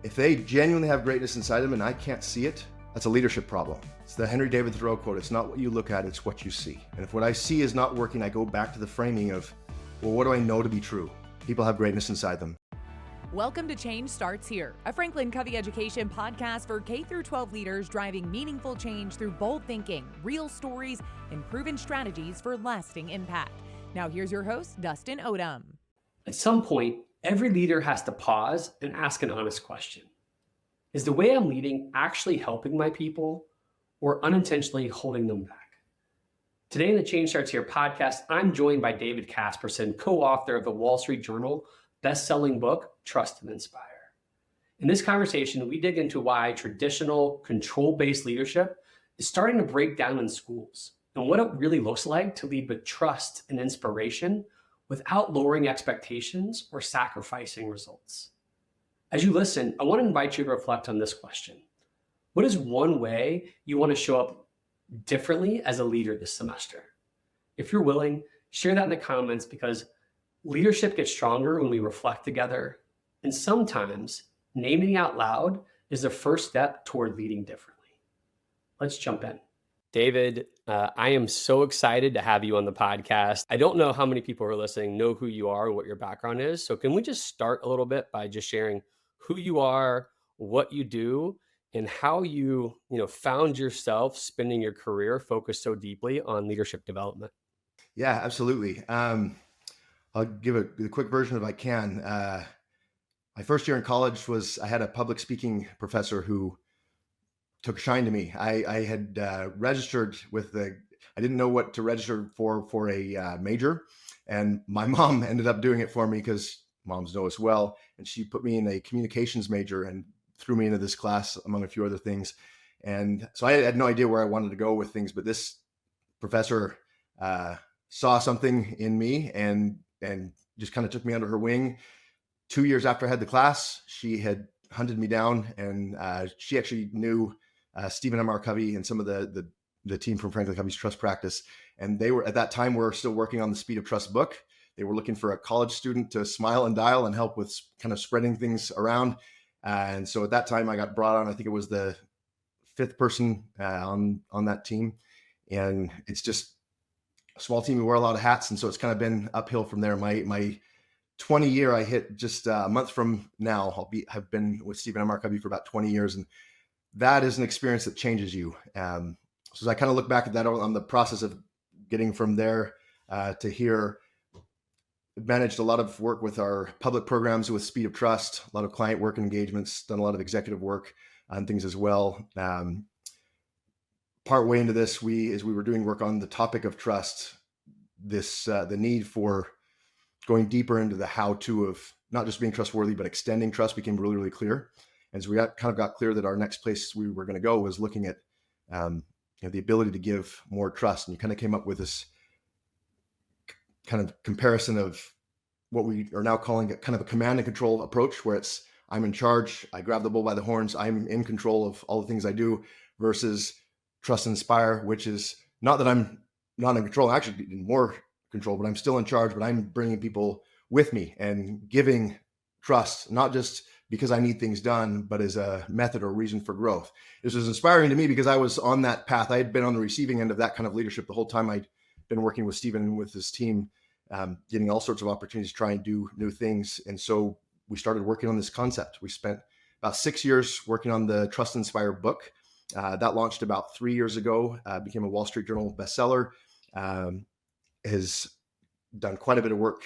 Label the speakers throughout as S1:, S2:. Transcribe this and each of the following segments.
S1: If they genuinely have greatness inside them and I can't see it, that's a leadership problem. It's the Henry David Thoreau quote. It's not what you look at, it's what you see. And if what I see is not working, I go back to the framing of, well, what do I know to be true? People have greatness inside them.
S2: Welcome to Change Starts Here, a FranklinCovey education podcast for K-12 leaders driving meaningful change through bold thinking, real stories, and proven strategies for lasting impact. Now here's your host, Dustin Odham.
S3: At some point, every leader has to pause and ask an honest question. Is the way I'm leading actually helping my people or unintentionally holding them back? Today in the Change Starts Here podcast, I'm joined by David Kasperson, co-author of the Wall Street Journal best-selling book, Trust and Inspire. In this conversation, we dig into why traditional control-based leadership is starting to break down in schools and what it really looks like to lead with trust and inspiration without lowering expectations or sacrificing results. As you listen, I want to invite you to reflect on this question. What is one way you want to show up differently as a leader this semester? If you're willing, share that in the comments, because leadership gets stronger when we reflect together. And sometimes naming out loud is the first step toward leading differently. Let's jump in. David, I am so excited to have you on the podcast. I don't know how many people who are listening know who you are and what your background is. So can we just start a little bit by just sharing who you are, what you do, and how you found yourself spending your career focused so deeply on leadership development?
S1: Yeah, absolutely. I'll give the quick version if I can. My first year in college I had a public speaking professor who took a shine to me. I had registered I didn't know what to register for a major, and my mom ended up doing it for me because moms know us well. And she put me in a communications major and threw me into this class among a few other things. And so I had no idea where I wanted to go with things, but this professor saw something in me and just kind of took me under her wing. 2 years after I had the class, she had hunted me down, and she actually knew Stephen M.R. Covey and some of the team from FranklinCovey's Trust Practice. And they were, at that time, were still working on the Speed of Trust book. They were looking for a college student to smile and dial and help with kind of spreading things around. And so at that time I got brought on. I think it was the fifth person on that team. And it's just a small team. We wear a lot of hats. And so it's kind of been uphill from there. My 20 year, I hit just a month from now. Have been with Stephen M.R. Covey for about 20 years. And that is an experience that changes you. So as I kind of look back at that on the process of getting from there to here, managed a lot of work with our public programs with Speed of Trust, a lot of client work and engagements, done a lot of executive work on things as well. Part way into this, as we were doing work on the topic of trust, the need for going deeper into the how-to of not just being trustworthy, but extending trust became really, really clear. And so we got clear that our next place we were going to go was looking at the ability to give more trust. And you kind of came up with this kind of comparison of what we are now calling kind of a command and control approach, where it's I'm in charge, I grab the bull by the horns, I'm in control of all the things I do, versus trust and inspire, which is not that I'm not in control, actually in more control, but I'm still in charge, but I'm bringing people with me and giving trust, not just because I need things done, but as a method or reason for growth. This was inspiring to me because I was on that path. I had been on the receiving end of that kind of leadership the whole time I'd been working with Stephen and with his team, getting all sorts of opportunities to try and do new things. And so we started working on this concept. We spent about 6 years working on the Trust and Inspire book. That launched about 3 years ago, became a Wall Street Journal bestseller, has done quite a bit of work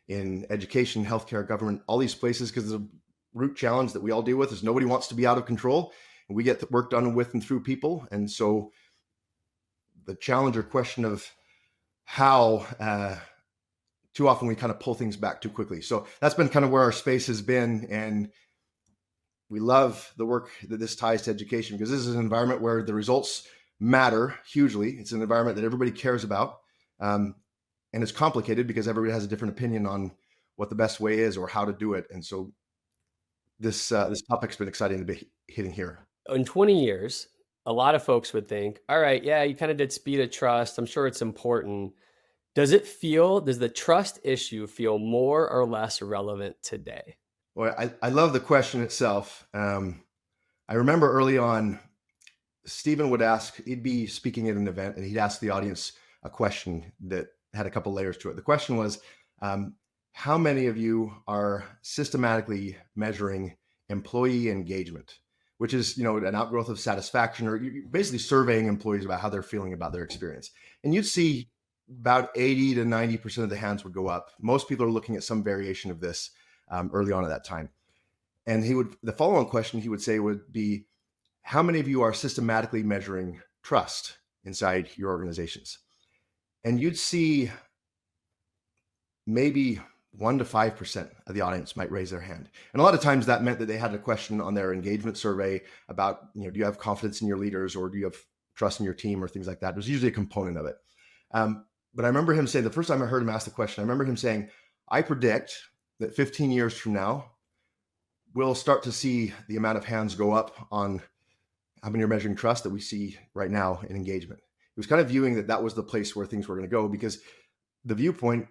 S1: in education, healthcare, government, all these places, because the root challenge that we all deal with is nobody wants to be out of control. And we get the work done with and through people. And so the challenge or question of how too often we kind of pull things back too quickly. So that's been kind of where our space has been. And we love the work that this ties to education, because this is an environment where the results matter hugely. It's an environment that everybody cares about. And it's complicated because everybody has a different opinion on what the best way is or how to do it. And so this topic's been exciting to be hitting here.
S3: In 20 years, a lot of folks would think, all right, yeah, you kind of did Speed of Trust. I'm sure it's important. Does the trust issue feel more or less relevant today?
S1: Well, I love the question itself. I remember early on, Stephen would ask, he'd be speaking at an event and he'd ask the audience a question that had a couple layers to it. The question was, how many of you are systematically measuring employee engagement, which is, an outgrowth of satisfaction, or you're basically surveying employees about how they're feeling about their experience. And you'd see about 80 to 90% of the hands would go up. Most people are looking at some variation of this early on at that time. And the follow-on question he would say would be, how many of you are systematically measuring trust inside your organizations? And you'd see maybe 1 to 5% of the audience might raise their hand. And a lot of times that meant that they had a question on their engagement survey about, do you have confidence in your leaders, or do you have trust in your team, or things like that. There's usually a component of it. But I remember him saying, the first time I heard him ask the question, I remember him saying, I predict that 15 years from now, we'll start to see the amount of hands go up on how many are measuring trust that we see right now in engagement. He was kind of viewing that was the place where things were going to go, because the viewpoint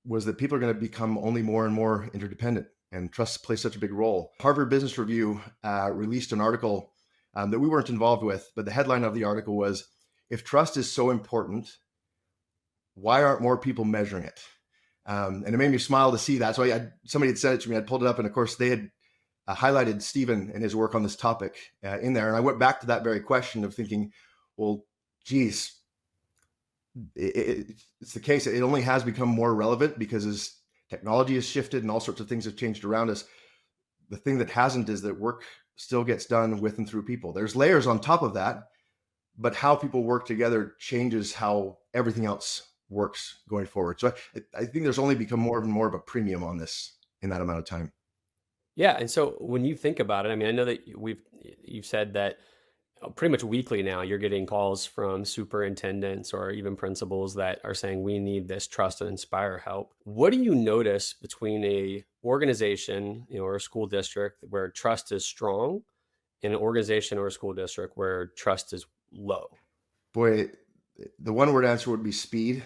S1: was that people are going to become only more and more interdependent, and trust plays such a big role. Harvard Business Review released an article that we weren't involved with, but the headline of the article was, if trust is so important, why aren't more people measuring it? And it made me smile to see that. So somebody had sent it to me, I'd pulled it up, and of course they had highlighted Stephen and his work on this topic in there. And I went back to that very question of thinking, well, geez, it's the case. It only has become more relevant because as technology has shifted and all sorts of things have changed around us, the thing that hasn't is that work still gets done with and through people. There's layers on top of that, but how people work together changes how everything else works going forward. So I think there's only become more and more of a premium on this in that amount of time.
S3: Yeah, and so when you think about it, I mean, I know that you've said that pretty much weekly now you're getting calls from superintendents or even principals that are saying we need this trust and inspire help. What do you notice between a organization, or a school district where trust is strong, and an organization or a school district where trust is low?
S1: Boy, the one word answer would be speed.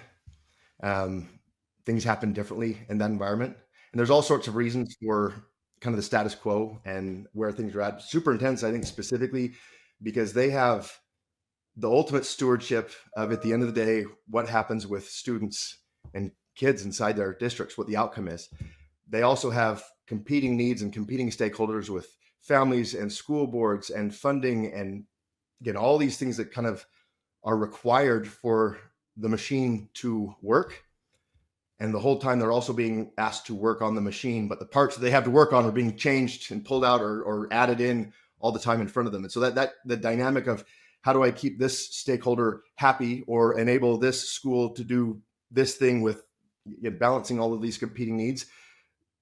S1: Things happen differently in that environment, and there's all sorts of reasons for kind of the status quo and where things are at. Superintendents, I think specifically, because they have the ultimate stewardship of, at the end of the day, what happens with students and kids inside their districts, what the outcome is. They also have competing needs and competing stakeholders with families and school boards and funding, and again, all these things that kind of are required for the machine to work. And the whole time they're also being asked to work on the machine, but the parts that they have to work on are being changed and pulled out or added in all the time in front of them. And so that the dynamic of, how do I keep this stakeholder happy or enable this school to do this thing with balancing all of these competing needs?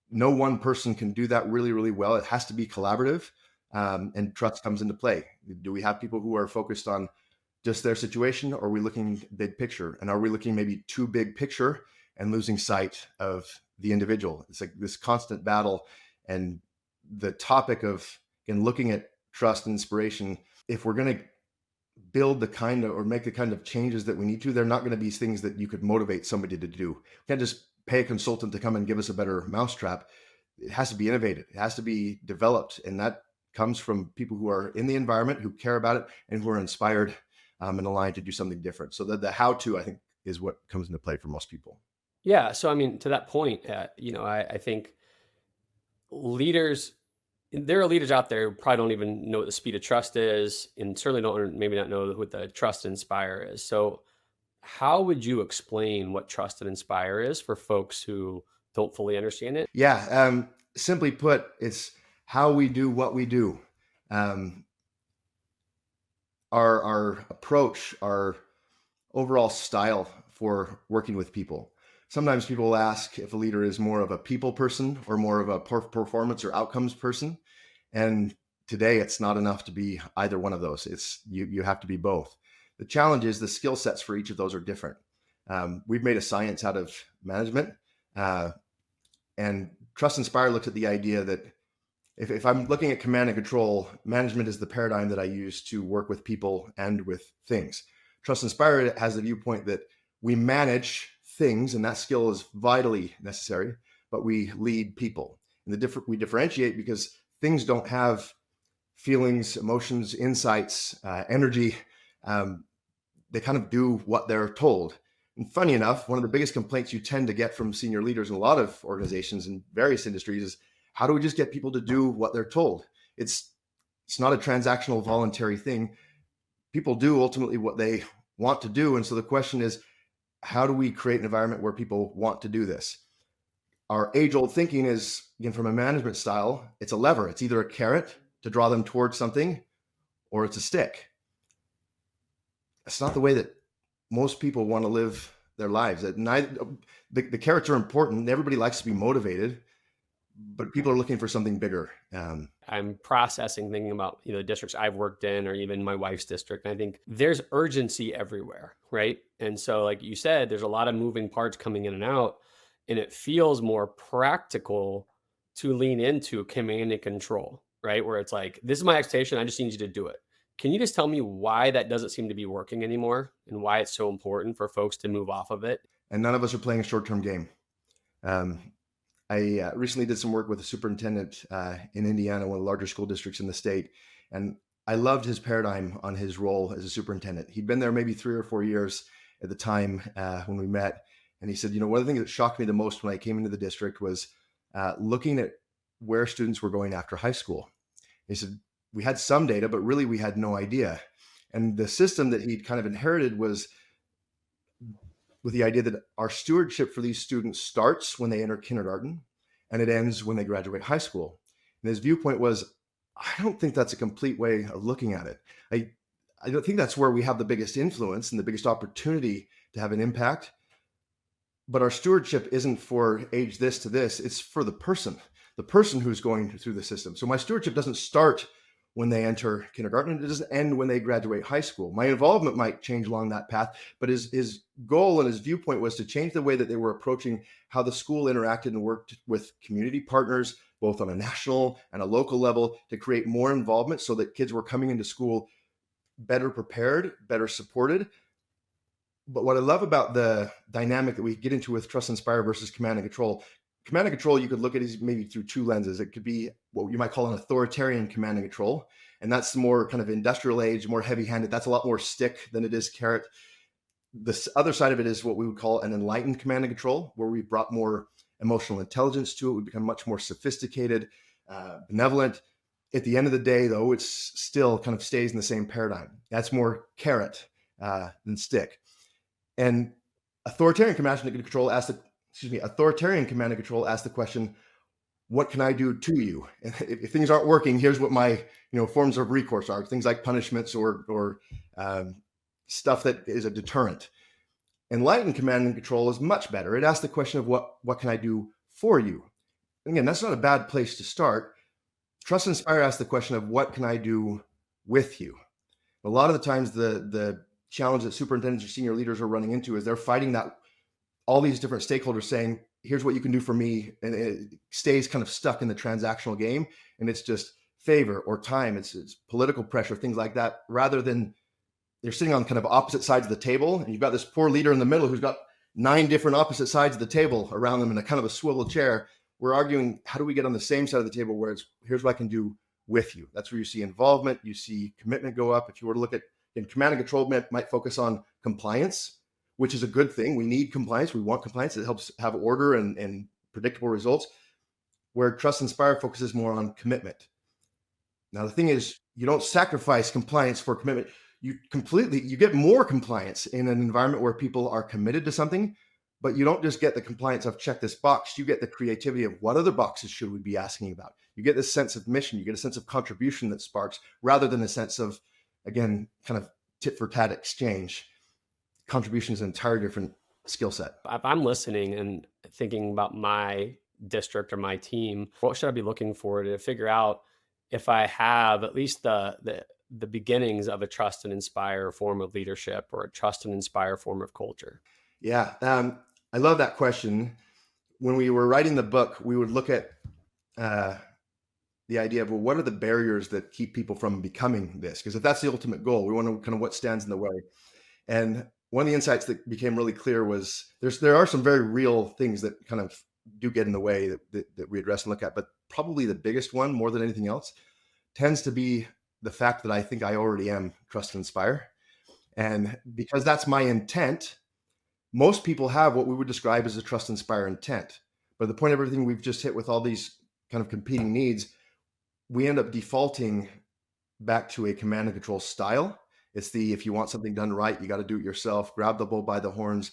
S1: No one person can do that really, really well. It has to be collaborative, and trust comes into play. Do we have people who are focused on just their situation, or are we looking big picture? And are we looking maybe too big picture and losing sight of the individual? It's like this constant battle. And the topic of, again, looking at trust and inspiration, if we're going to build the kind of, or make the kind of changes that we need to, they're not going to be things that you could motivate somebody to do. We can't just pay a consultant to come and give us a better mousetrap. It has to be innovated. It has to be developed. And that comes from people who are in the environment, who care about it, and who are inspired and aligned to do something different. So the how-to, I think, is what comes into play for most people.
S3: Yeah. So, I mean, to that point, I think there are leaders out there who probably don't even know what the speed of trust is, and certainly maybe not know what the trust and inspire is. So how would you explain what trust and inspire is for folks who don't fully understand it?
S1: Yeah. Simply put, it's how we do what we do. Our approach, our overall style for working with people. Sometimes people will ask if a leader is more of a people person or more of a performance or outcomes person. And today it's not enough to be either one of those. It's you have to be both. The challenge is the skill sets for each of those are different. We've made a science out of management, and Trust Inspire looks at the idea that if I'm looking at command and control, management is the paradigm that I use to work with people and with things. Trust Inspire has the viewpoint that we manage things, and that skill is vitally necessary, but we lead people. And we differentiate because things don't have feelings, emotions, insights, energy. They kind of do what they're told. And funny enough, one of the biggest complaints you tend to get from senior leaders in a lot of organizations in various industries is, how do we just get people to do what they're told? It's not a transactional, voluntary thing. People do ultimately what they want to do. And so the question is, how do we create an environment where people want to do this? Our age-old thinking is, again, from a management style, it's a lever. It's either a carrot to draw them towards something, or it's a stick. It's not the way that most people want to live their lives. The carrots are important. Everybody likes to be motivated, but people are looking for something bigger.
S3: I'm processing, thinking about the districts I've worked in, or even my wife's district. And I think there's urgency everywhere, right? And so, like you said, there's a lot of moving parts coming in and out, and it feels more practical to lean into command and control, right? Where it's like, this is my expectation, I just need you to do it. Can you just tell me why that doesn't seem to be working anymore, and why it's so important for folks to move off of it?
S1: And none of us are playing a short-term game. I recently did some work with a superintendent in Indiana, one of the larger school districts in the state. And I loved his paradigm on his role as a superintendent. He'd been there maybe 3 or 4 years at the time when we met. And he said, one of the things that shocked me the most when I came into the district was looking at where students were going after high school. He said, we had some data, but really we had no idea. And the system that he'd kind of inherited was with the idea that our stewardship for these students starts when they enter kindergarten and it ends when they graduate high school. And his viewpoint was, I don't think that's a complete way of looking at it. I don't think that's where we have the biggest influence and the biggest opportunity to have an impact. But our stewardship isn't for age this to this, it's for the person who's going through the system. So my stewardship doesn't start when they enter kindergarten, and it doesn't end when they graduate high school. My involvement might change along that path, but his goal and his viewpoint was to change the way that they were approaching how the school interacted and worked with community partners, both on a national and a local level, to create more involvement so that kids were coming into school better prepared, better supported. But what I love about the dynamic that we get into with trust, inspire versus command and control, you could look at it maybe through 2 lenses. It could be what you might call an authoritarian command and control. And that's more kind of industrial age, more heavy-handed. That's a lot more stick than it is carrot. The other side of it is what we would call an enlightened command and control, where we brought more emotional intelligence to it. We become much more sophisticated, benevolent. At the end of the day, though, it's still kind of stays in the same paradigm. That's more carrot than stick. And authoritarian command and control asks the question, what can I do to you? If things aren't working, here's what my forms of recourse are. Things like punishments or stuff that is a deterrent. Enlightened command and control is much better. It asks the question of what can I do for you? And again, that's not a bad place to start. Trust and inspire asks the question of what can I do with you? A lot of the times the challenge that superintendents or senior leaders are running into is they're fighting that all these different stakeholders saying, here's what you can do for me. And it stays kind of stuck in the transactional game. And it's just favor or time. It's political pressure, things like that, rather than they're sitting on kind of opposite sides of the table. And you've got this poor leader in the middle who's got 9 different opposite sides of the table around them in a kind of a swivel chair. We're arguing, how do we get on the same side of the table where it's, here's what I can do with you. That's where you see involvement, you see commitment go up. If you were to look at command and control, might focus on compliance, which is a good thing. We need compliance. We want compliance. It helps have order and predictable results, where trust and inspire focuses more on commitment. Now, the thing is, you don't sacrifice compliance for commitment. You get more compliance in an environment where people are committed to something, but you don't just get the compliance of check this box. You get the creativity of what other boxes should we be asking about. You get this sense of mission. You get a sense of contribution that sparks, rather than a sense of, again, kind of tit for tat exchange. Contribution is an entirely different skill set.
S3: If I'm listening and thinking about my district or my team, what should I be looking for to figure out if I have at least the beginnings of a trust and inspire form of leadership, or a trust and inspire form of culture?
S1: Yeah, I love that question. When we were writing the book, we would look at the idea of, well, what are the barriers that keep people from becoming this? Because if that's the ultimate goal, we want to know kind of what stands in the way. And one of the insights that became really clear was there are some very real things that kind of do get in the way that we address and look at. But probably the biggest one more than anything else, tends to be the fact that I think I already am trust and inspire. And because that's my intent, most people have what we would describe as a trust inspire intent. But the point of everything we've just hit with all these kind of competing needs, we end up defaulting back to a command and control style. It's the, if you want something done right, you got to do it yourself, grab the bull by the horns.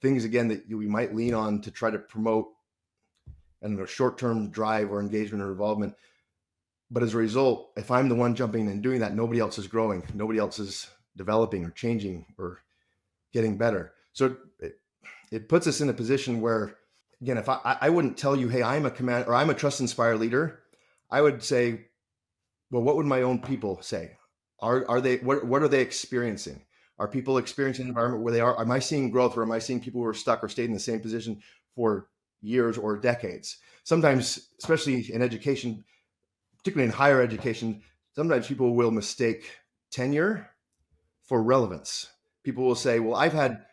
S1: Things, again, that we might lean on to try to promote a short-term drive or engagement or involvement. But as a result, if I'm the one jumping in and doing that, nobody else is growing. Nobody else is developing or changing or getting better. So it puts us in a position where, again, if I wouldn't tell you, hey, I'm a command or I'm a trust inspire leader, I would say, well, what would my own people say? Are they, what are they experiencing? Are people experiencing an environment where they are? Am I seeing growth, or am I seeing people who are stuck or stayed in the same position for years or decades? Sometimes, especially in education, particularly in higher education, sometimes people will mistake tenure for relevance. People will say, well, I've had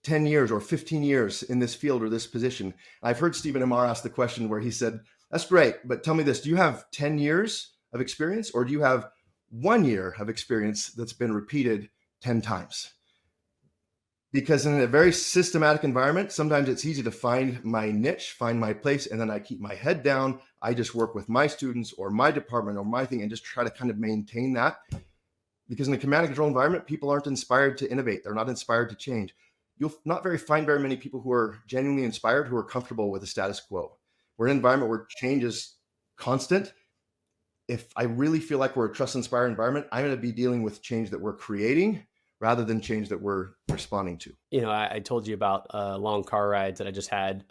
S1: 10 years or 15 years in this field or this position. I've heard Stephen Amar ask the question where he said, that's great, but tell me this, do you have 10 years of experience, or do you have 1 year of experience that's been repeated 10 times? Because in a very systematic environment, sometimes it's easy to find my niche, find my place, and then I keep my head down. I just work with my students or my department or my thing and just try to kind of maintain that. Because in a command and control environment, people aren't inspired to innovate. They're not inspired to change. You'll not find very many people who are genuinely inspired, who are comfortable with the status quo. We're in an environment where change is constant. If I really feel like we're a trust inspired environment, I'm going to be dealing with change that we're creating rather than change that we're responding to.
S3: I told you about long car rides that I just had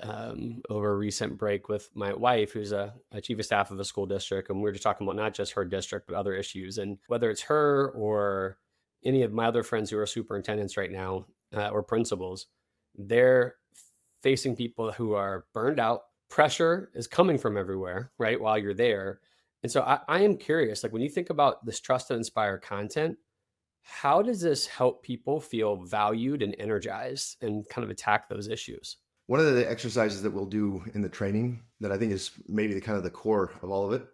S3: over a recent break with my wife, who's a chief of staff of a school district. And we were just talking about not just her district, but other issues. And whether it's her or any of my other friends who are superintendents right now or principals, they're facing people who are burned out. Pressure is coming from everywhere, right? While you're there. And so I am curious, like when you think about this trust and inspire content, how does this help people feel valued and energized and kind of attack those issues?
S1: One of the exercises that we'll do in the training that I think is maybe the kind of the core of all of it.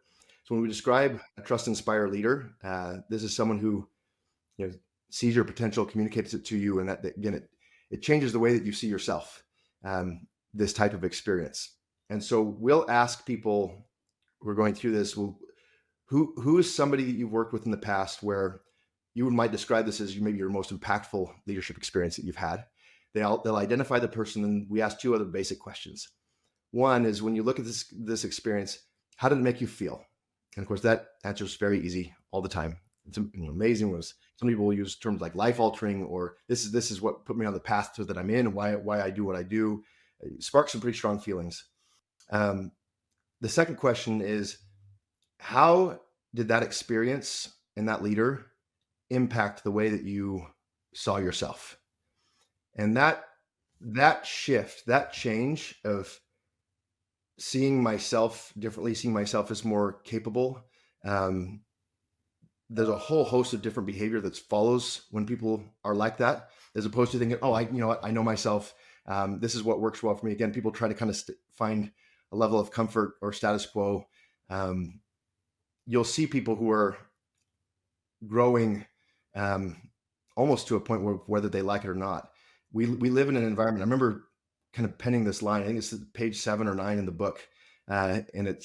S1: So when we describe a trust inspire leader, this is someone who sees your potential, communicates it to you, and that again, it changes the way that you see yourself. This type of experience, and so we'll ask people who are going through this, who is somebody that you've worked with in the past where you might describe this as maybe your most impactful leadership experience that you've had. They'll identify the person, and we ask two other basic questions. One is, when you look at this experience, how did it make you feel? And of course, that answer is very easy all the time. It's amazing. Was some people will use terms like life altering, or this is what put me on the path that I'm in, why I do what I do. It sparks some pretty strong feelings. The second question is, how did that experience and that leader impact the way that you saw yourself? And that shift, that change of seeing myself differently, seeing myself as more capable, there's a whole host of different behavior that follows when people are like that, as opposed to thinking, oh, I know myself. This is what works well for me. Again, people try to kind of find a level of comfort or status quo. You'll see people who are growing almost to a point where whether they like it or not. We live in an environment. I remember kind of penning this line. I think it's page 7 or 9 in the book. And it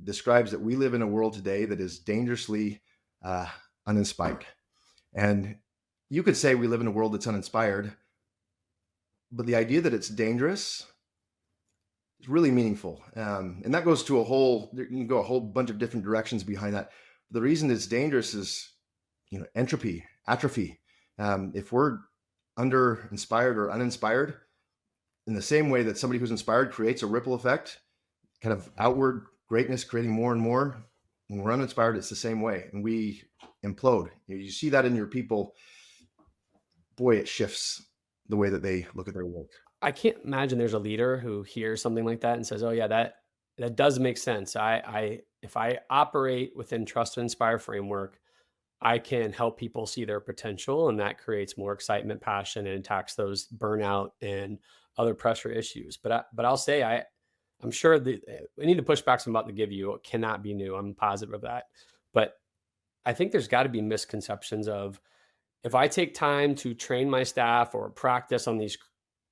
S1: describes that we live in a world today that is dangerously uninspired. And you could say we live in a world that's uninspired, but the idea that it's dangerous is really meaningful. And that goes to you can go a whole bunch of different directions behind that. The reason it's dangerous is, entropy, atrophy. If we're under inspired or uninspired, in the same way that somebody who's inspired creates a ripple effect, kind of outward greatness, creating more and more, when we're uninspired, it's the same way, and we implode. You see that in your people. Boy, it shifts the way that they look at their work.
S3: I can't imagine there's a leader who hears something like that and says, oh yeah, that does make sense. If I operate within trust and inspire framework, I can help people see their potential, and that creates more excitement, passion, and attacks those burnout and other pressure issues. But I'll say I'm sure any of the pushbacks I'm about to give you cannot be new. I'm positive of that. But I think there's got to be misconceptions of, if I take time to train my staff or practice on these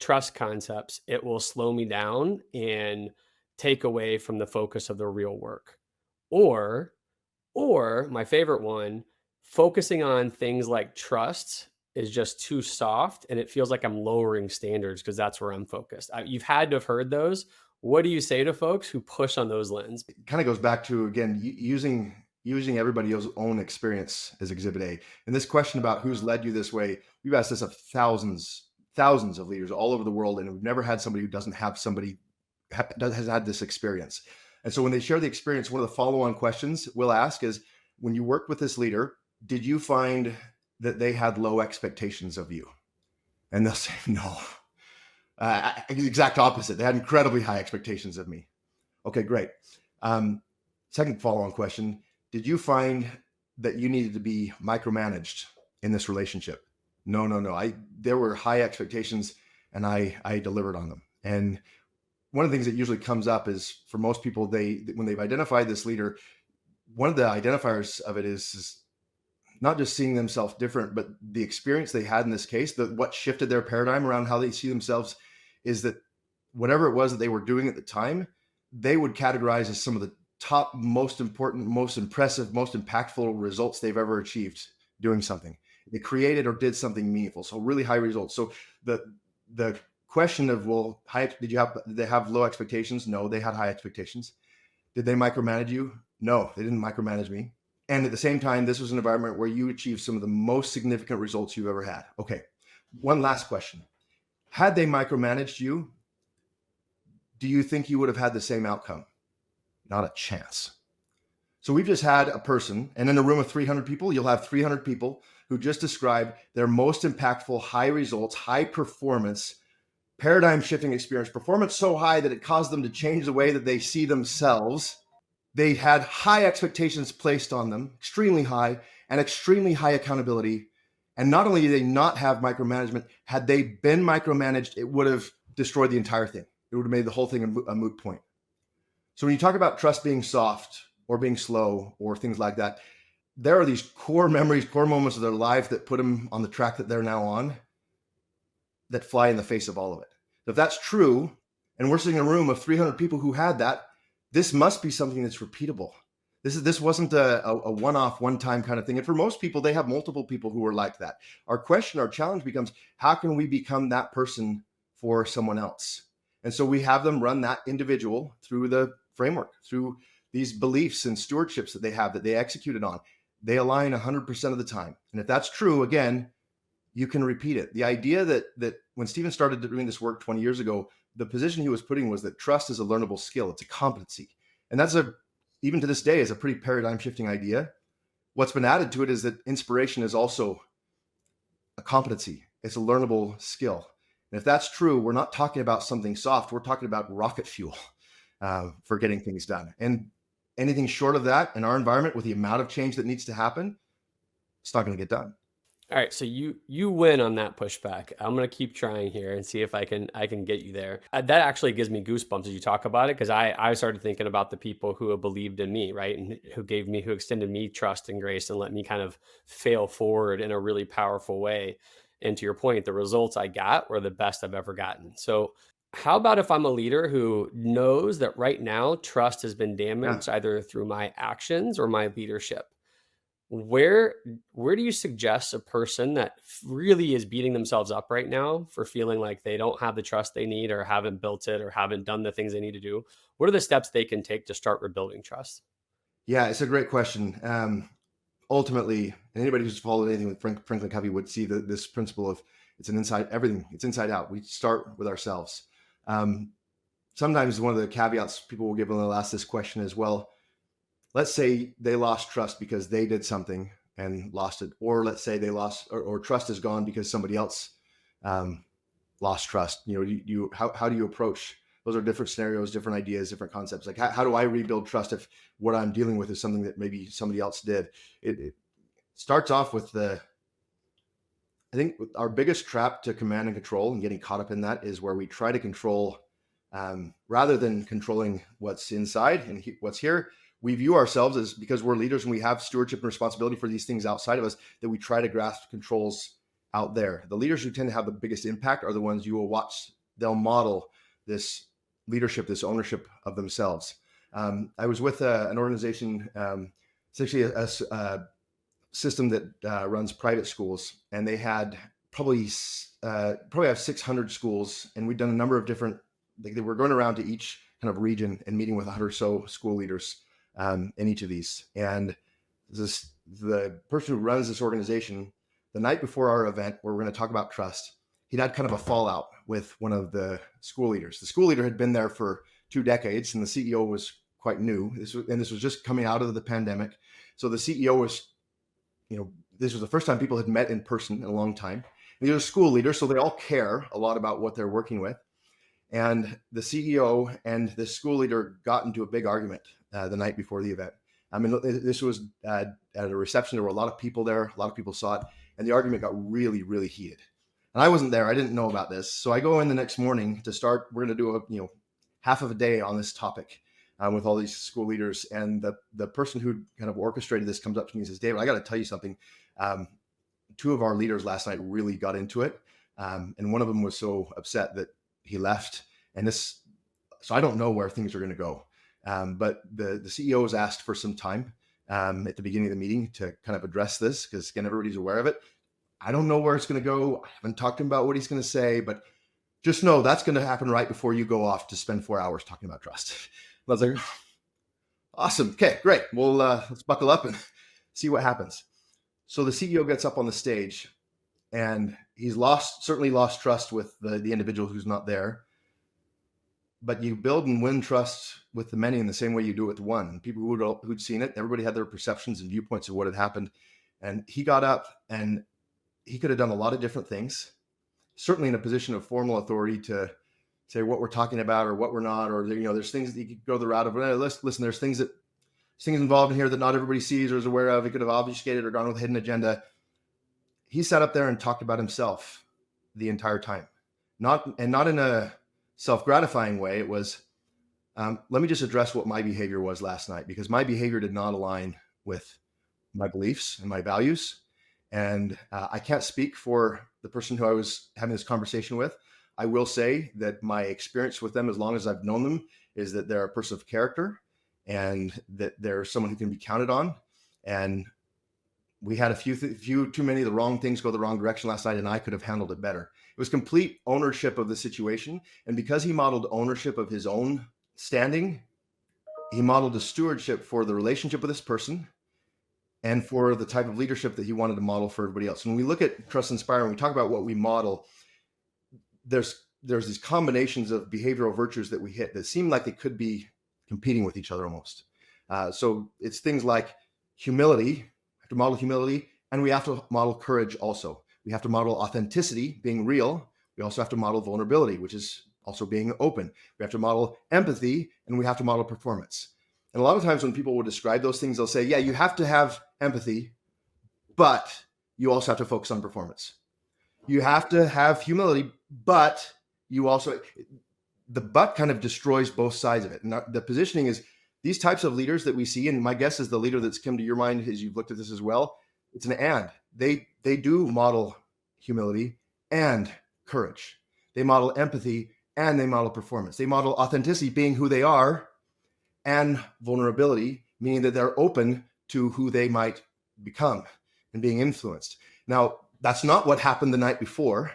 S3: trust concepts, it will slow me down and take away from the focus of the real work. Or, or my favorite one, focusing on things like trust is just too soft and it feels like I'm lowering standards because that's where I'm focused. You've had to have heard those. What do you say to folks who push on those lenses?
S1: It kind of goes back to, again, using everybody's own experience as exhibit A. And this question about who's led you this way, we've asked this of thousands of leaders all over the world, and we've never had somebody who doesn't have somebody has had this experience. And so when they share the experience, one of the follow-on questions we'll ask is, when you worked with this leader, did you find that they had low expectations of you? And they'll say, no. Exact opposite. They had incredibly high expectations of me. Okay, great. Second follow-on question, did you find that you needed to be micromanaged in this relationship? No. There were high expectations and I delivered on them. And one of the things that usually comes up is, for most people, when they've identified this leader, one of the identifiers of it is not just seeing themselves different, but the experience they had in this case, what shifted their paradigm around how they see themselves is that whatever it was that they were doing at the time, they would categorize as some of the top, most important, most impressive, most impactful results they've ever achieved doing something. They created or did something meaningful. So really high results. So the question of, well, did they have low expectations? No, they had high expectations. Did they micromanage you? No, they didn't micromanage me. And at the same time, this was an environment where you achieved some of the most significant results you've ever had. Okay, one last question. Had they micromanaged you, do you think you would have had the same outcome? Not a chance. So we've just had a person, and in a room of 300 people, you'll have 300 people who just described their most impactful, high results, high performance, paradigm shifting experience, performance so high that it caused them to change the way that they see themselves. They had high expectations placed on them, extremely high, and extremely high accountability. And not only did they not have micromanagement, had they been micromanaged, it would have destroyed the entire thing. It would have made the whole thing a moot point. So when you talk about trust being soft or being slow or things like that, there are these core memories, core moments of their life that put them on the track that they're now on that fly in the face of all of it. So if that's true, and we're sitting in a room of 300 people who had that, this must be something that's repeatable. This wasn't a one-off, one-time kind of thing. And for most people, they have multiple people who are like that. Our challenge becomes, how can we become that person for someone else? And so we have them run that individual through the framework, through these beliefs and stewardships that they have that they executed on. They align 100% of the time. And if that's true, again, you can repeat it. The idea that when Stephen started doing this work 20 years ago, the position he was putting was that trust is a learnable skill. It's a competency. And that's even to this day, is a pretty paradigm shifting idea. What's been added to it is that inspiration is also a competency. It's a learnable skill. And if that's true, we're not talking about something soft. We're talking about rocket fuel for getting things done. And anything short of that in our environment, with the amount of change that needs to happen, it's not going to get done.
S3: All right, so you win on that pushback. I'm gonna keep trying here and see if I can get you there. That actually gives me goosebumps as you talk about it, because I started thinking about the people who have believed in me, right, and who extended me trust and grace and let me kind of fail forward in a really powerful way. And to your point, the results I got were the best I've ever gotten. So how about if I'm a leader who knows that right now trust has been damaged either through my actions or my leadership? Where do you suggest a person that really is beating themselves up right now for feeling like they don't have the trust they need, or haven't built it, or haven't done the things they need to do? What are the steps they can take to start rebuilding trust?
S1: Yeah, it's a great question. Ultimately, anybody who's followed anything with FranklinCovey would see this principle of it's inside out. We start with ourselves. Sometimes one of the caveats people will give when they'll ask this question is, well, let's say they lost trust because they did something and lost it. Or let's say they lost, or trust is gone because somebody else lost trust. How do you approach? Those are different scenarios, different ideas, different concepts. Like how do I rebuild trust if what I'm dealing with is something that maybe somebody else did? It starts off with I think our biggest trap to command and control and getting caught up in that is where we try to control Rather than controlling what's inside and what's here, we view ourselves as, because we're leaders and we have stewardship and responsibility for these things outside of us, that we try to grasp controls out there. The leaders who tend to have the biggest impact are the ones you will watch. They'll model this leadership, this ownership of themselves. I was with an organization, it's actually a system that runs private schools, and they had probably have 600 schools, and we'd done a number of different. They were going around to each kind of region and meeting with 100 or so school leaders in each of these. And the person who runs this organization, the night before our event, where we're going to talk about trust, he'd had kind of a fallout with one of the school leaders. The school leader had been there for 2 decades, and the CEO was quite new. This was just coming out of the pandemic. So the CEO was, this was the first time people had met in person in a long time. And these are school leaders, so they all care a lot about what they're working with. And the CEO and the school leader got into a big argument the night before the event. I mean, this was at a reception. There were a lot of people there. A lot of people saw it. And the argument got really, really heated. And I wasn't there. I didn't know about this. So I go in the next morning to start. We're going to do half of a day on this topic with all these school leaders. And the person who kind of orchestrated this comes up to me and says, David, I got to tell you something. 2 of our leaders last night really got into it. And one of them was so upset that he left. So I don't know where things are going to go. But the CEO was asked for some time at the beginning of the meeting to kind of address this, because again, everybody's aware of it. I don't know where it's going to go. I haven't talked to him about what he's going to say, but just know that's going to happen right before you go off to spend 4 hours talking about trust. I was like, awesome. Okay, great. Well, let's buckle up and see what happens. So the CEO gets up on the stage, and he's certainly lost trust with the individual who's not there. But you build and win trust with the many in the same way you do with one. People who'd seen it, everybody had their perceptions and viewpoints of what had happened. And he got up, and he could have done a lot of different things, certainly in a position of formal authority to say what we're talking about or what we're not, or there's things that you could go the route of. Listen, there's things involved in here that not everybody sees or is aware of. He could have obfuscated or gone with a hidden agenda. He sat up there and talked about himself the entire time, not in a self-gratifying way. It was, let me just address what my behavior was last night, because my behavior did not align with my beliefs and my values. And I can't speak for the person who I was having this conversation with. I will say that my experience with them, as long as I've known them, is that they're a person of character and that they're someone who can be counted on. And we had a few too many of the wrong things go the wrong direction last night, and I could have handled it better. It was complete ownership of the situation. And because he modeled ownership of his own standing, he modeled a stewardship for the relationship with this person and for the type of leadership that he wanted to model for everybody else. When we look at Trust Inspire, and we talk about what we model, there's these combinations of behavioral virtues that we hit that seem like they could be competing with each other almost. So it's things like humility. We have to model humility, and we have to model courage also. We have to model authenticity, being real. We also have to model vulnerability, which is also being open. We have to model empathy, and we have to model performance. And a lot of times when people will describe those things, they'll say, yeah, you have to have empathy, but you also have to focus on performance. You have to have humility, but you also, the but kind of destroys both sides of it. And the positioning is these types of leaders that we see, and my guess is the leader that's come to your mind as you've looked at this as well, it's an and. They do model humility and courage. They model empathy and they model performance. They model authenticity, being who they are, and vulnerability, meaning that they're open to who they might become and being influenced. Now, that's not what happened the night before.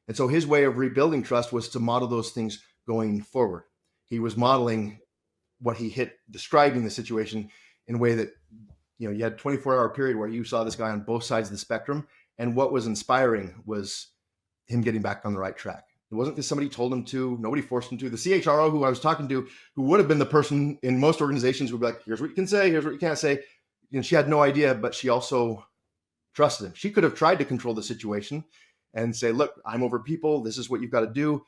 S1: And so his way of rebuilding trust was to model those things going forward. He was modeling what he describing the situation in a way that, you had a 24-hour period where you saw this guy on both sides of the spectrum. And what was inspiring was him getting back on the right track. It wasn't because somebody told him to, nobody forced him to. The CHRO who I was talking to, who would have been the person in most organizations, would be like, here's what you can say, here's what you can't say. She had no idea, but she also trusted him. She could have tried to control the situation and say, look, I'm over people. This is what you've got to do.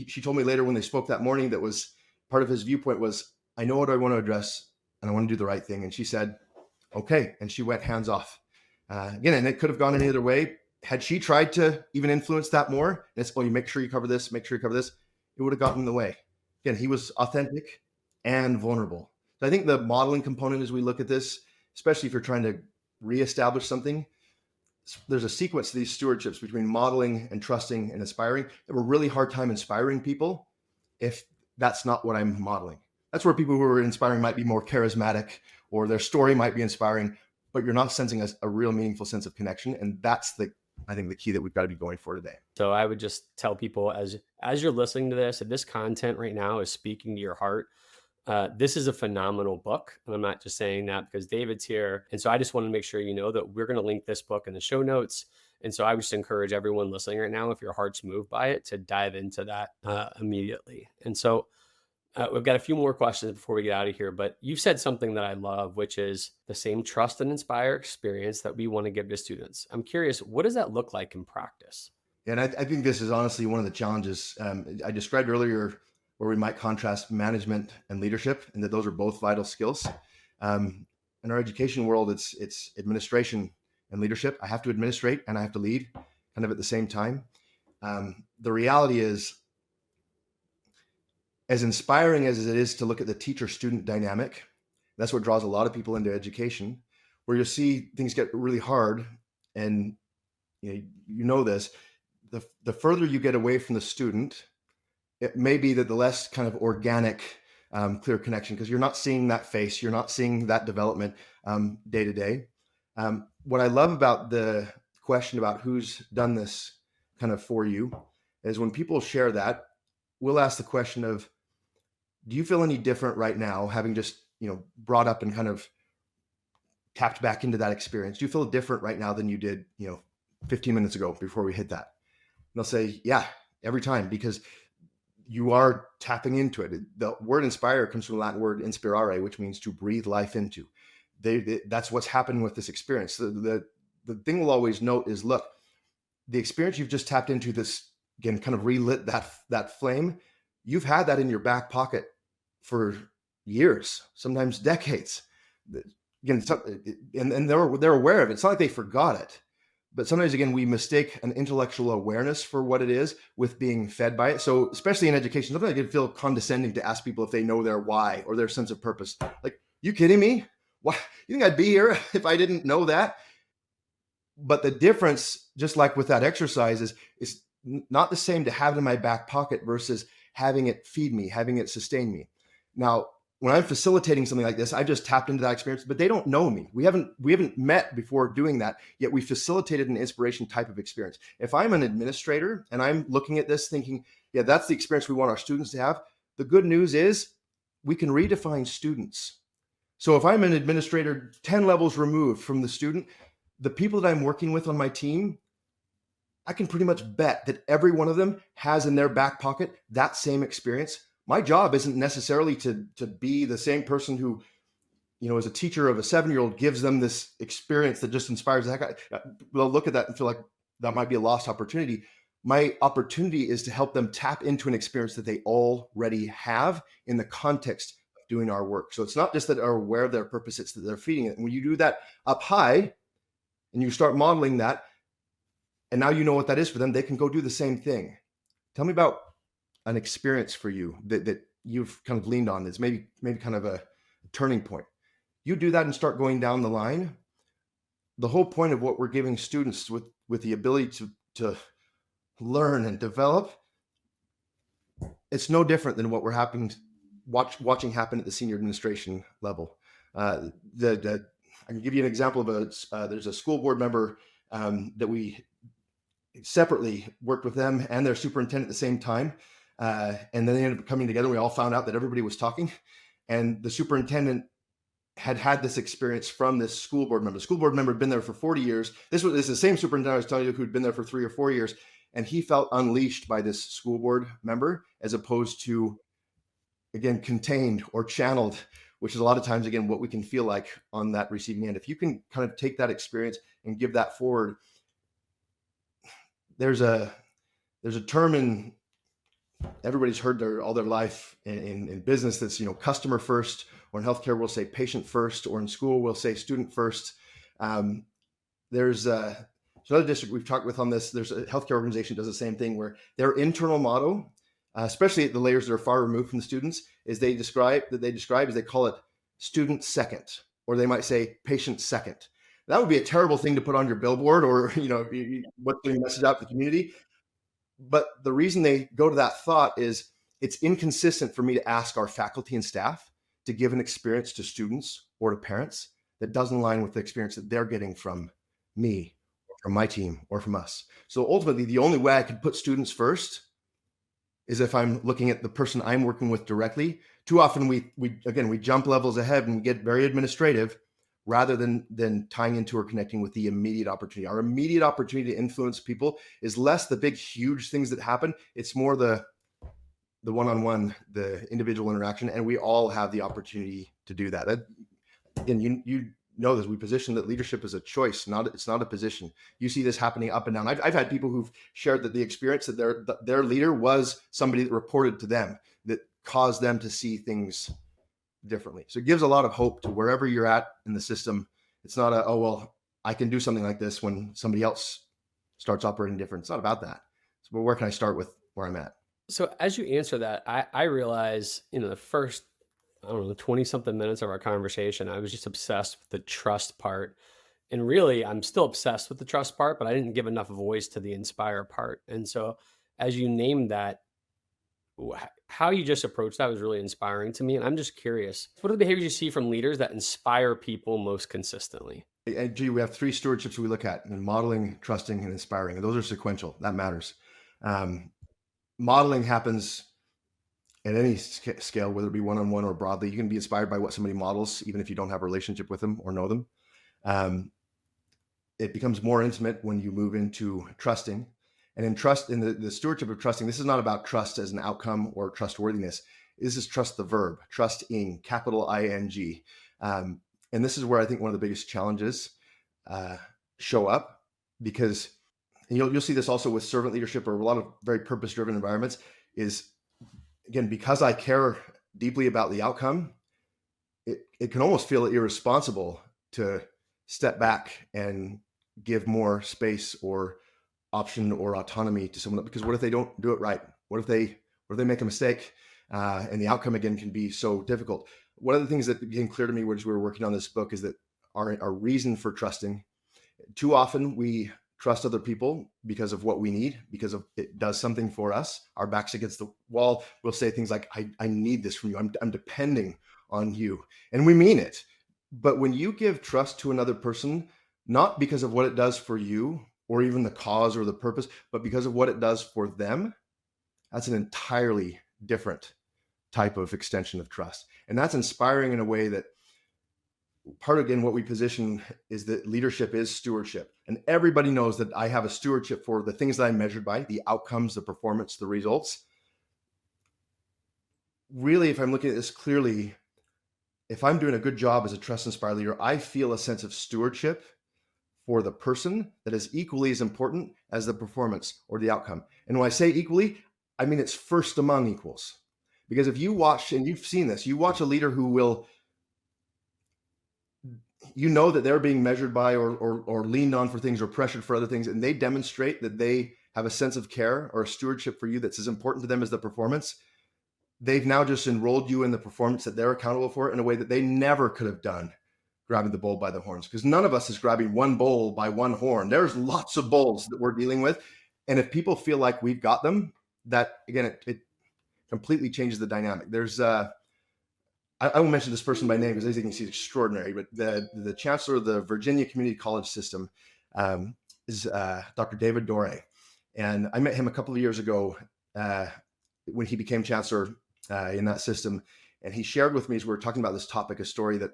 S1: She told me later when they spoke that morning, that was part of his viewpoint was, I know what I want to address and I want to do the right thing. And she said, okay. And she went hands off. Again, and it could have gone any other way. Had she tried to even influence that more, it's, you make sure you cover this, make sure you cover this. it would have gotten in the way. Again, he was authentic and vulnerable. So I think the modeling component, as we look at this, especially if you're trying to reestablish something, there's a sequence to these stewardships between modeling and trusting and inspiring. They have a really hard time inspiring people if that's not what I'm modeling. That's where people who are inspiring might be more charismatic, or their story might be inspiring, but you're not sensing a real meaningful sense of connection. And that's I think the key that we've got to be going for today.
S3: So I would just tell people, as you're listening to this, if this content right now is speaking to your heart, this is a phenomenal book. And I'm not just saying that because David's here. And so I just want to make sure you know that we're going to link this book in the show notes. And so I would just encourage everyone listening right now, if your heart's moved by it, to dive into that immediately. And so we've got a few more questions before we get out of here, but you've said something that I love, which is the same trust and inspire experience that we want to give to students. I'm curious, what does that look like in practice?
S1: And I think this is honestly one of the challenges I described earlier, where we might contrast management and leadership, and that those are both vital skills. In our education world, it's administration and leadership. I have to administrate and I have to lead kind of at the same time. The reality is, as inspiring as it is to look at the teacher-student dynamic, that's what draws a lot of people into education, where you see things get really hard. And you know this, the further you get away from the student, it may be that the less kind of organic, clear connection, because you're not seeing that face, you're not seeing that development day to day. What I love about the question about who's done this kind of for you is when people share that, we'll ask the question of, do you feel any different right now, having just, brought up and kind of tapped back into that experience? Do you feel different right now than you did, 15 minutes ago before we hit that? And they'll say, yeah, every time, because you are tapping into it. The word inspire comes from the Latin word inspirare, which means to breathe life into. That's what's happening with this experience. The thing we'll always note is, look, the experience you've just tapped into, this, again, kind of relit that flame. You've had that in your back pocket for years, sometimes decades. Again, and they're aware of it. It's not like they forgot it. But sometimes, again, we mistake an intellectual awareness for what it is with being fed by it. So especially in education, sometimes I can feel condescending to ask people if they know their why or their sense of purpose. Like, you kidding me? Why? You think I'd be here if I didn't know that? But the difference, just like with that exercise, is not the same to have it in my back pocket versus having it feed me, having it sustain me. Now, when I'm facilitating something like this, I just tapped into that experience, but they don't know me. We haven't met before doing that, yet we facilitated an inspiration type of experience. If I'm an administrator and I'm looking at this thinking, yeah, that's the experience we want our students to have, the good news is we can redefine students. So if I'm an administrator 10 levels removed from the student, the people that I'm working with on my team, I can pretty much bet that every one of them has in their back pocket that same experience. My job isn't necessarily to be the same person who, as a teacher of a 7-year-old gives them this experience that just inspires the heck out. They'll look at that and feel like that might be a lost opportunity. My opportunity is to help them tap into an experience that they already have in the context of doing our work. So it's not just that they're aware of their purpose, it's that they're feeding it. And when you do that up high and you start modeling that, and now you know what that is for them, they can go do the same thing. Tell me about an experience for you that you've kind of leaned on. That's maybe kind of a turning point. You do that and start going down the line. The whole point of what we're giving students with the ability to learn and develop, it's no different than what we're watching happen at the senior administration level. I can give you an example of there's a school board member that we separately worked with them and their superintendent at the same time. And then they ended up coming together. We all found out that everybody was talking, and the superintendent had this experience from this school board member. The school board member had been there for 40 years. This is the same superintendent I was telling you who'd been there for 3 or 4 years. And he felt unleashed by this school board member, as opposed to, again, contained or channeled, which is a lot of times, again, what we can feel like on that receiving end. If you can kind of take that experience and give that forward, there's a term in everybody's heard all their life in business that's, customer first, or in healthcare we'll say patient first, or in school we'll say student first. There's another district we've talked with on this. There's a healthcare organization that does the same thing, where their internal motto especially at the layers that are far removed from the students, is they call it student second, or they might say patient second. That would be a terrible thing to put on your billboard, or what's the message out to the community. But the reason they go to that thought is it's inconsistent for me to ask our faculty and staff to give an experience to students or to parents that doesn't align with the experience that they're getting from me, or from my team, or from us. So ultimately, the only way I could put students first is if I'm looking at the person I'm working with directly. Too often we jump levels ahead and we get very administrative rather than tying into or connecting with the immediate opportunity. Our immediate opportunity to influence people is less the big, huge things that happen. It's more the one-on-one, the individual interaction, and we all have the opportunity to do that. And you know this, we position that leadership is a choice, it's not a position. You see this happening up and down. I've had people who've shared that the experience that their leader was somebody that reported to them that caused them to see things differently. So it gives a lot of hope to wherever you're at in the system. It's not I can do something like this when somebody else starts operating different. It's not about that. So where can I start with where I'm at?
S3: So as you answer that, I realize, the first, 20 something minutes of our conversation, I was just obsessed with the trust part. And really, I'm still obsessed with the trust part, but I didn't give enough voice to the inspire part. And so as you named that, how you just approached that was really inspiring to me. And I'm just curious, what are the behaviors you see from leaders that inspire people most consistently?
S1: And we have 3 stewardships we look at: and modeling, trusting, and inspiring. And those are sequential. That matters. Modeling happens at any scale, whether it be one-on-one or broadly. You can be inspired by what somebody models, even if you don't have a relationship with them or know them. It becomes more intimate when you move into trusting. And in the stewardship of trusting, this is not about trust as an outcome or trustworthiness. This is trust, the verb, trusting, capital ING. And this is where I think one of the biggest challenges show up, because you'll see this also with servant leadership or a lot of very purpose-driven environments, is, again, because I care deeply about the outcome, it can almost feel irresponsible to step back and give more space or option or autonomy to someone, because what if they don't do it right? What if they make a mistake? And the outcome, again, can be so difficult. One of the things that became clear to me as we were working on this book is that our reason for trusting, too often we trust other people because of what we need, because of it does something for us. Our backs against the wall, we'll say things like, I need this from you. I'm depending on you. And we mean it. But when you give trust to another person, not because of what it does for you or even the cause or the purpose, but because of what it does for them, that's an entirely different type of extension of trust. And that's inspiring in a way that part of, again, what we position is that leadership is stewardship. And everybody knows that I have a stewardship for the things that I'm measured by, the outcomes, the performance, the results. Really, if I'm looking at this clearly, if I'm doing a good job as a trust inspired leader, I feel a sense of stewardship for the person that is equally as important as the performance or the outcome. And when I say equally, I mean it's first among equals. Because if you watch, and you've seen this, you watch a leader who will, that they're being measured by or leaned on for things or pressured for other things, and they demonstrate that they have a sense of care or a stewardship for you that's as important to them as the performance. They've now just enrolled you in the performance that they're accountable for in a way that they never could have done grabbing the bull by the horns, because none of us is grabbing one bull by one horn. There's lots of bulls that we're dealing with. And if people feel like we've got them, that, again, it completely changes the dynamic. There's I won't mention this person by name because as you can see, it's extraordinary, but the chancellor of the Virginia Community College system is Dr. David Doré. And I met him a couple of years ago when he became chancellor in that system. And he shared with me, as we were talking about this topic, a story that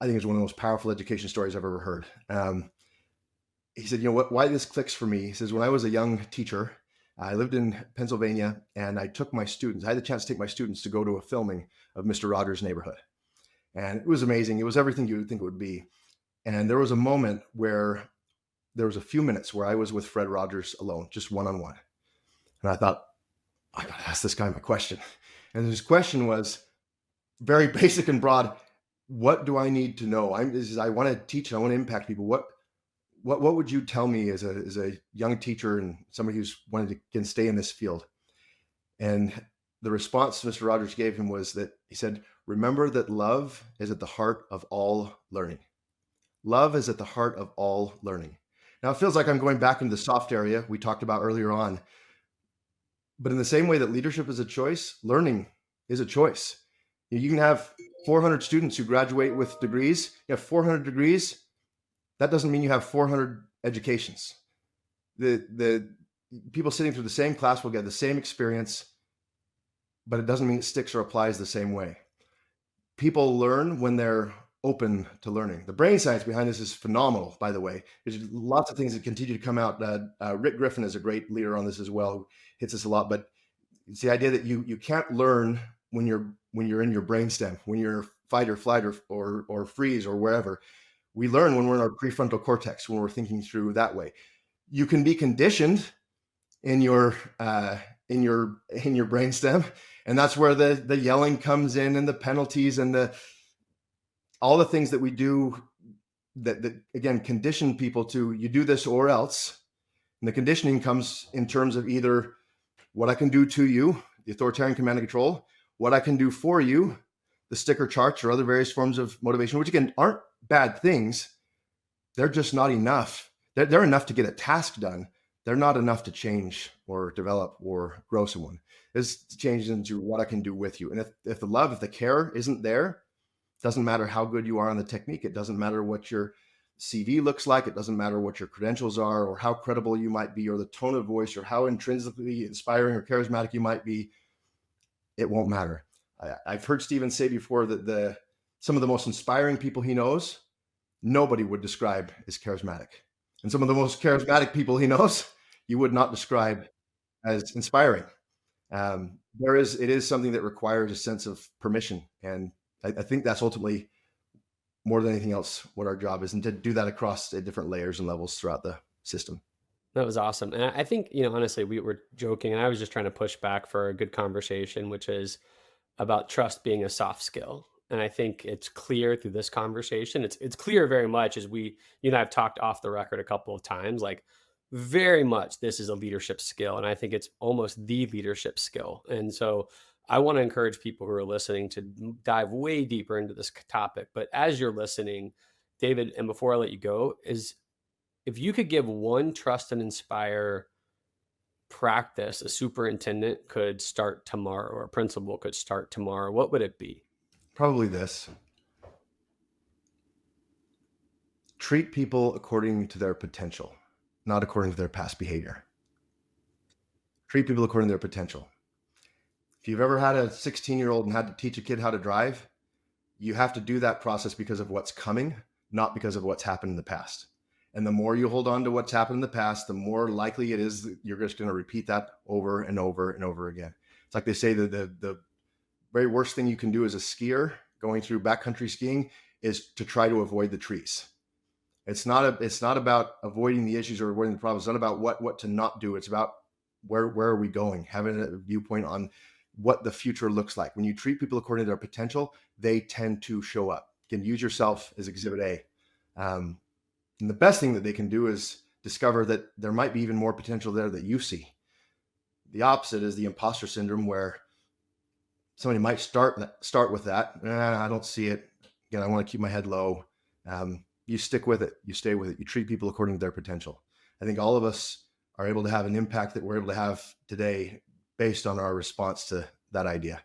S1: I think is one of the most powerful education stories I've ever heard. He said, why this clicks for me. He says, when I was a young teacher, I lived in Pennsylvania, and I had the chance to take my students to go to a filming of Mr. Rogers' Neighborhood. And it was amazing. It was everything you would think it would be. And there was a moment where there was a few minutes where I was with Fred Rogers alone, just one-on-one. And I thought, I got to ask this guy my question. And his question was very basic and broad. What do I need to know? I want to teach. I want to impact people. What would you tell me as a young teacher and somebody who's wanted to stay in this field? And the response Mr. Rogers gave him was that he said, remember that love is at the heart of all learning. Love is at the heart of all learning. Now, it feels like I'm going back into the soft area we talked about earlier on. But in the same way that leadership is a choice, learning is a choice. You can have 400 students who graduate with degrees. You have 400 degrees. That doesn't mean you have 400 educations. The people sitting through the same class will get the same experience, but it doesn't mean it sticks or applies the same way. People learn when they're open to learning. The brain science behind this is phenomenal, by the way. There's lots of things that continue to come out. Rick Griffin is a great leader on this as well, hits us a lot, but it's the idea that you can't learn when you're in your brainstem, when you're fight or flight or freeze or wherever. We learn when we're in our prefrontal cortex, when we're thinking through that way. You can be conditioned in your brainstem, and that's where the yelling comes in, and the penalties, and all the things that we do that again condition people to, you do this or else. And the conditioning comes in terms of either what I can do to you, the authoritarian command and control, what I can do for you, the sticker charts or other various forms of motivation, which again aren't bad things. They're just not enough. They're enough to get a task done. They're not enough to change or develop or grow someone. This changes into what I can do with you. And if the love, if the care isn't there, it doesn't matter how good you are on the technique. It doesn't matter what your CV looks like. It doesn't matter what your credentials are or how credible you might be or the tone of voice or how intrinsically inspiring or charismatic you might be. It won't matter. I've heard Stephen say before that some of the most inspiring people he knows, nobody would describe as charismatic. And some of the most charismatic people he knows, you would not describe as inspiring. It is something that requires a sense of permission. And I think that's ultimately, more than anything else, what our job is, and to do that across different layers and levels throughout the system.
S3: That was awesome. And I think, honestly, we were joking, and I was just trying to push back for a good conversation, which is about trust being a soft skill. And I think it's clear through this conversation. It's clear very much as you and I have talked off the record a couple of times, like very much this is a leadership skill. And I think it's almost the leadership skill. And so I want to encourage people who are listening to dive way deeper into this topic. But as you're listening, David, and before I let you go, is if you could give one trust and inspire practice a superintendent could start tomorrow or a principal could start tomorrow, what would it be?
S1: Probably this. Treat people according to their potential, not according to their past behavior. Treat people according to their potential. If you've ever had a 16-year-old and had to teach a kid how to drive, you have to do that process because of what's coming, not because of what's happened in the past. And the more you hold on to what's happened in the past, the more likely it is that you're just going to repeat that over and over and over again. It's like they say that the very worst thing you can do as a skier going through backcountry skiing is to try to avoid the trees. It's not about avoiding the issues or avoiding the problems. It's not about what to not do. It's about where are we going, having a viewpoint on what the future looks like. When you treat people according to their potential, they tend to show up. You can use yourself as exhibit A. And the best thing that they can do is discover that there might be even more potential there that you see. The opposite is the imposter syndrome, where somebody might start with that. I don't see it. Again, I want to keep my head low. You stick with it. You stay with it. You treat people according to their potential. I think all of us are able to have an impact that we're able to have today based on our response to that idea.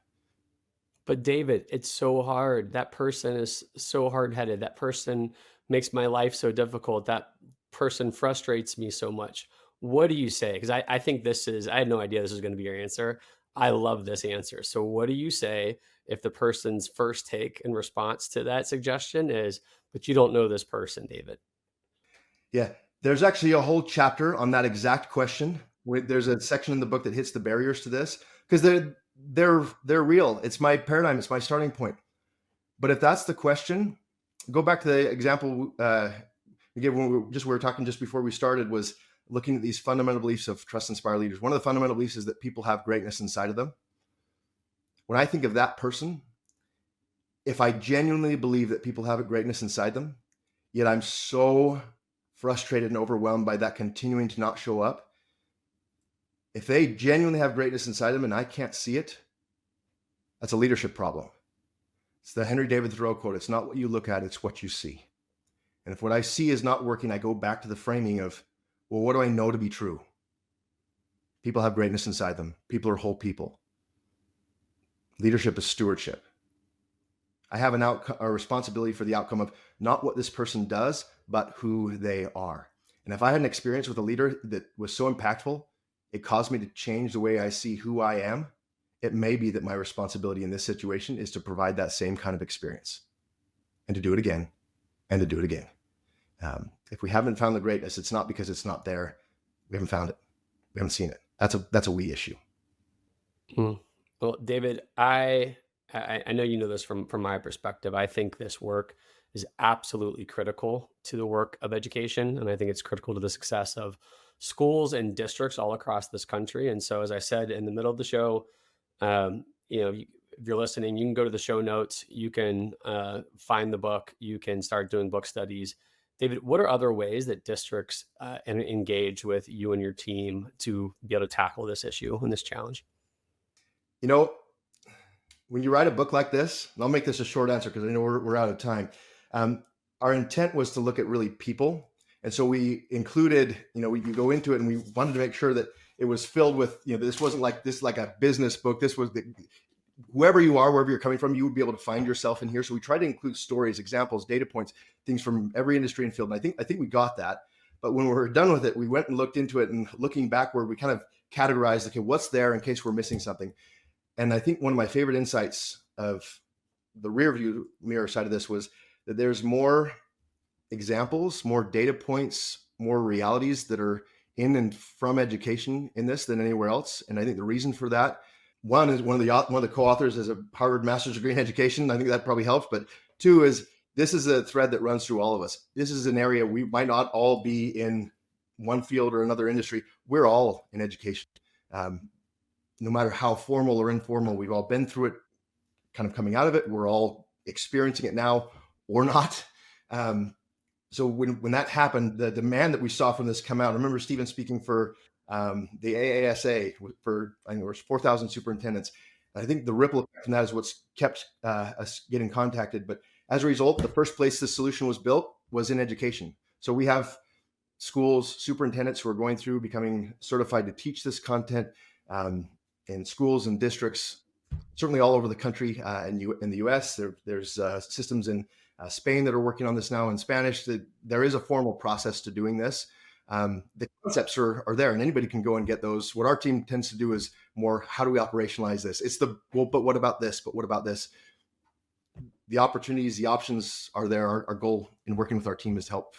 S3: But David, it's so hard. That person is so hard-headed. That person makes my life so difficult. That person frustrates me so much. What do you say? Because I think I had no idea this was going to be your answer. I love this answer. So what do you say if the person's first take in response to that suggestion is, but you don't know this person, David?
S1: Yeah, there's actually a whole chapter on that exact question. There's a section in the book that hits the barriers to this, because they're real. It's my paradigm. It's my starting point. But if that's the question, go back to the example we gave when we were talking just before we started, was looking at these fundamental beliefs of trust inspire leaders. One of the fundamental beliefs is that people have greatness inside of them. When I think of that person, if I genuinely believe that people have a greatness inside them, yet I'm so frustrated and overwhelmed by that continuing to not show up, If they genuinely have greatness inside them and I can't see it, that's a leadership problem. It's the Henry David Thoreau quote. It's not what you look at, it's what you see. And if what I see is not working, I go back to the framing of, well, what do I know to be true? People have greatness inside them. People are whole people. Leadership is stewardship. I have a responsibility for the outcome of not what this person does, but who they are. And if I had an experience with a leader that was so impactful, it caused me to change the way I see who I am, it may be that my responsibility in this situation is to provide that same kind of experience and to do it again and to do it again. If we haven't found the greatness, it's not because it's not there. We haven't found it. We haven't seen it. That's a we issue.
S3: Well, David, I know you know this from my perspective. I think this work is absolutely critical to the work of education. And I think it's critical to the success of schools and districts all across this country. And so, as I said in the middle of the show, if you're listening, you can go to the show notes, you can find the book, you can start doing book studies. David, what are other ways that districts engage with you and your team to be able to tackle this issue and this challenge?
S1: When you write a book like this, and I'll make this a short answer because I know we're out of time. Our intent was to look at really people. And so we included, we could go into it and we wanted to make sure that it was filled with, this wasn't like a business book. This was whoever you are, wherever you're coming from, you would be able to find yourself in here. So we tried to include stories, examples, data points, things from every industry and field. And I think we got that. But when we were done with it, we went and looked into it, and looking backward, we kind of categorized, okay, what's there in case we're missing something. And I think one of my favorite insights of the rear view mirror side of this was that there's more examples, more data points, more realities that are in and from education in this than anywhere else. And I think the reason for that, one is one of the co-authors has a Harvard master's degree in education. I think that probably helps. But two is this is a thread that runs through all of us. This is an area we might not all be in one field or another industry. We're all in education. No matter how formal or informal, we've all been through it, kind of coming out of it. We're all experiencing it now or not. So when that happened, the demand that we saw from this come out, I remember Stephen speaking for the AASA for, I think it was 4,000 superintendents. And I think the ripple effect from that is what's kept us getting contacted. But as a result, the first place this solution was built was in education. So we have schools, superintendents who are going through becoming certified to teach this content in schools and districts, certainly all over the country. In the US, there's systems in Spain that are working on this now in Spanish. There is a formal process to doing this. The concepts are there, and anybody can go and get those. What our team tends to do is more, how do we operationalize this? It's but what about this? But what about this? The opportunities, the options are there. Our goal in working with our team is to help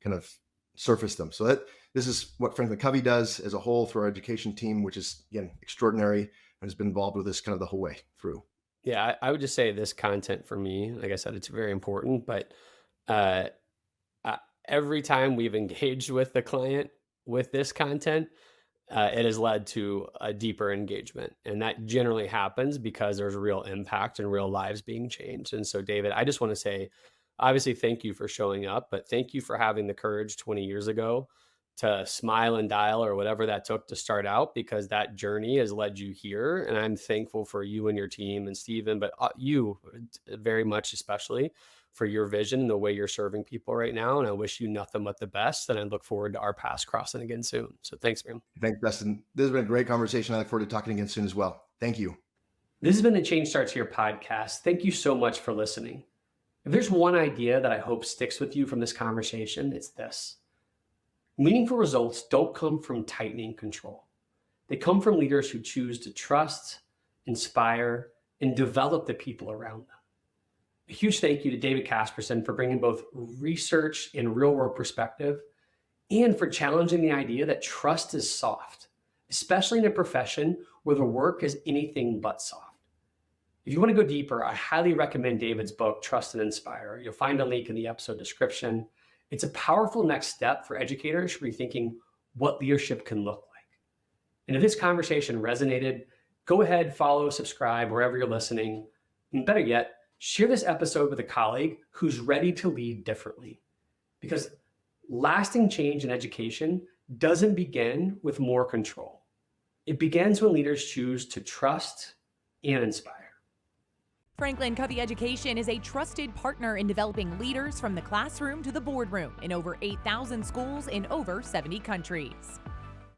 S1: kind of surface them. So this is what FranklinCovey does as a whole through our education team, which is, again, extraordinary and has been involved with this kind of the whole way through.
S3: Yeah, I would just say this content for me, like I said, it's very important, but every time we've engaged with the client with this content, it has led to a deeper engagement. And that generally happens because there's real impact and real lives being changed. And so, David, I just want to say, obviously, thank you for showing up, but thank you for having the courage 20 years ago to smile and dial or whatever that took to start out, because that journey has led you here. And I'm thankful for you and your team and Stephen, but you very much, especially for your vision and the way you're serving people right now. And I wish you nothing but the best. And I look forward to our paths crossing again soon. So thanks, man.
S1: Thanks, Dustin. This has been a great conversation. I look forward to talking again soon as well. Thank you.
S3: This has been the Change Starts Here podcast. Thank you so much for listening. If there's one idea that I hope sticks with you from this conversation, it's this. Meaningful results don't come from tightening control. They come from leaders who choose to trust, inspire, and develop the people around them. A huge thank you to David Kasperson for bringing both research and real-world perspective, and for challenging the idea that trust is soft, especially in a profession where the work is anything but soft. If you want to go deeper, I highly recommend David's book, Trust and Inspire. You'll find a link in the episode description. It's a powerful next step for educators rethinking what leadership can look like. And if this conversation resonated, go ahead, follow, subscribe wherever you're listening. And better yet, share this episode with a colleague who's ready to lead differently. Because lasting change in education doesn't begin with more control. It begins when leaders choose to trust and inspire.
S2: FranklinCovey Education is a trusted partner in developing leaders from the classroom to the boardroom in over 8,000 schools in over 70 countries.